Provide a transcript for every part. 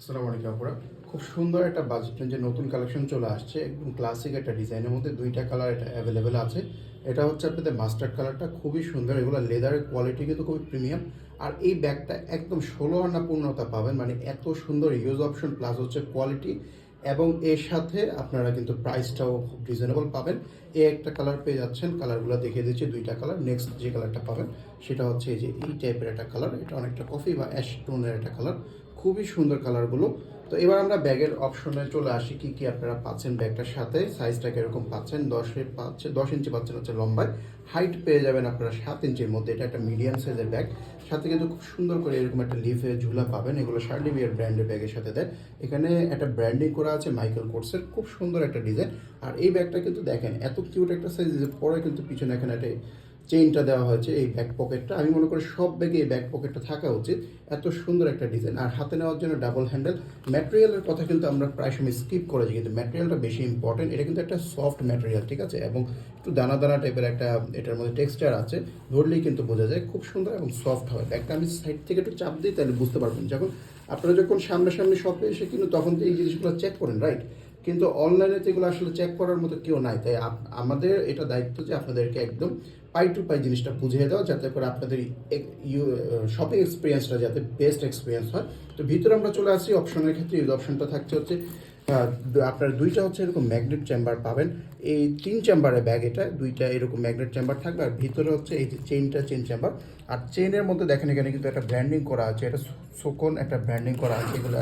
আসসালামু আলাইকুম আপুরা। খুব সুন্দর একটা বাজেট রেঞ্জের নতুন কালেকশন চলে আসছে, একদম ক্লাসিক একটা ডিজাইনের মধ্যে দুইটা কালার এটা অ্যাভেলেবেল আছে। এটা হচ্ছে আপনাদের মাস্টার্ড কালারটা, খুবই সুন্দর। এগুলো লেদারের কোয়ালিটি কিন্তু খুবই প্রিমিয়াম। আর এই ব্যাগটা একদম 16 আনা পূর্ণতা পাবেন, মানে এত সুন্দর ইউজ অপশন প্লাস হচ্ছে কোয়ালিটি, এবং এর সাথে আপনারা কিন্তু প্রাইসটাও খুব রিজনেবল পাবেন। এই একটা কালার পেয়ে যাচ্ছেন, কালারগুলো দেখিয়ে দিচ্ছি, দুইটা কালার। নেক্সট যে কালারটা পাবেন সেটা হচ্ছে এই যে এই টাইপের একটা কালার, এটা অনেকটা কফি বা অ্যাশ টোনের একটা কালার, খুবই সুন্দর কালারগুলো। তো এবার আমরা ব্যাগের অপশনে চলে আসি, কি কি আপনারা পাচ্ছেন ব্যাগটার সাথে। সাইজটা কিরকম পাচ্ছেন, 10 ইঞ্চি পাচ্ছেন হচ্ছে লম্বায়, হাইট পেয়ে যাবেন আপনারা 7 ইঞ্চির মধ্যে। এটা একটা মিডিয়াম সাইজের ব্যাগ, সাথে কিন্তু খুব সুন্দর করে এরকম একটা লিফে ঝুলা পাবেন। এগুলো শার্লি বিয়ার ব্র্যান্ডের ব্যাগের সাথে দেয়। এখানে একটা ব্র্যান্ডিং করা আছে মাইকেল কোর্সের, খুব সুন্দর একটা ডিজাইন। আর এই ব্যাগটা কিন্তু দেখেন এত কিউট একটা সাইজ, পরে কিন্তু পিছনে এখানে একটা চেইনটা দেওয়া হয়েছে। এই ব্যাক পকেটটা আমি মনে করি সব ব্যাগে এই ব্যাক পকেটটা থাকা উচিত, এত সুন্দর একটা ডিজাইন। আর হাতে নেওয়ার জন্য ডাবল হ্যান্ডেল। ম্যাটেরিয়ালের কথা কিন্তু আমরা প্রায় সময় স্কিপ করেছি, কিন্তু ম্যাটেরিয়ালটা বেশি ইম্পর্টেন্ট। এটা কিন্তু একটা সফট ম্যাটেরিয়াল, ঠিক আছে, এবং একটু দানা দানা টাইপের একটা এটার মধ্যে টেক্সচার আছে, ধরলেই কিন্তু বোঝা যায় খুব সুন্দর এবং সফট হয়। ব্যাগটা আমি সাইড থেকে একটু চাপ দিই, তাহলে বুঝতে পারবেন। যখন আপনারা যখন সামনাসামনি শপে এসে কিন্তু তখন তো এই জিনিসগুলো চেক করেন, রাইট? কিন্তু অনলাইনে তো এগুলো আসলে চেক করার মতো কেউ নাই, তাই আমাদের এটা দায়িত্ব যে আপনাদেরকে একদম পাই টু পাই জিনিসটা বুঝিয়ে দেওয়া, যাতে করে আপনাদের শপিং এক্সপিরিয়েন্সটা যাতে বেস্ট এক্সপিরিয়েন্স হয়। তো ভিতরে আমরা চলে আসি অপশনের ক্ষেত্রে। এই অপশনটা থাকছে হচ্ছে আপনার দুইটা হচ্ছে এরকম ম্যাগনেট চেম্বার পাবেন। এই 3 চেম্বারের ব্যাগ, এটা দুইটা এরকম ম্যাগনেট চেম্বার থাকবে। আর ভিতরে হচ্ছে এই যে চেইন চেম্বার। আর চেইনের মধ্যে দেখেন এখানে কিন্তু একটা ব্র্যান্ডিং করা আছে, এটা সোকন একটা ব্র্যান্ডিং করা আছে। এগুলো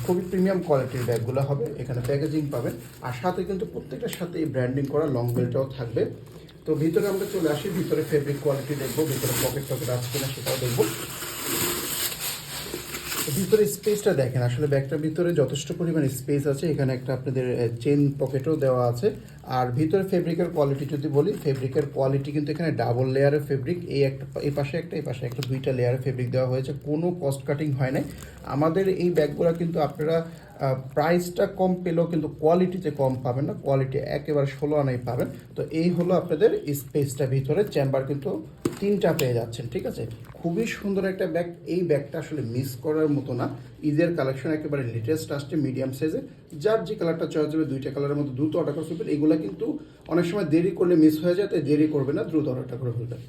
খুবই প্রিমিয়াম কোয়ালিটির ব্যাগগুলো হবে। এখানে প্যাকেজিং পাবেন, আর সাথে কিন্তু প্রত্যেকটার সাথে এই ব্র্যান্ডিং করা লং বেল্টটাও থাকবে। তো ভিতরে আমরা চলে আসি, ভিতরে ফেব্রিক কোয়ালিটি দেখবো, ভিতরে পকেট টকেট আছে কিনা সেটাও দেখবো। ভিতরে স্পেসটা দেখেন, আসলে ব্যাগটার ভিতরে যথেষ্ট পরিমাণ স্পেস আছে। এখানে একটা আপনাদের চেন পকেটও দেওয়া আছে। আর ভিতরে ফেব্রিকের কোয়ালিটি যদি বলি, ফেব্রিকের কোয়ালিটি কিন্তু এখানে ডাবল লেয়ারের ফেব্রিক, এই পাশে একটা দুইটা লেয়ারের ফেব্রিক দেওয়া হয়েছে, কোনো কস্ট কাটিং হয় নাই। আমাদের এই ব্যাগগুলো কিন্তু আপনারা প্রাইসটা কম পেলেও কিন্তু কোয়ালিটিতে কম পাবেন না, কোয়ালিটি একেবারে 16 আনাই পাবেন। তো এই হলো আপনাদের স্পেসটা, ভিতরে চেম্বার কিন্তু 3টা পেয়ে যাচ্ছেন, ঠিক আছে। খুবই সুন্দর একটা ব্যাগ। এই ব্যাগটা আসলে মিস করার মতো না। ঈদের কালেকশন একেবারে লেটেস্ট আসছে মিডিয়াম সাইজে। যার যে কালারটা চয়েস হবে, দুইটা কালারের মধ্যে দ্রুত অর্ডার করে ফেলবেন। এগুলো কিন্তু অনেক সময় দেরি করলে মিস হয়ে যায়, তাই দেরি করবে না, দ্রুত অর্ডারটা করে ফেলবেন।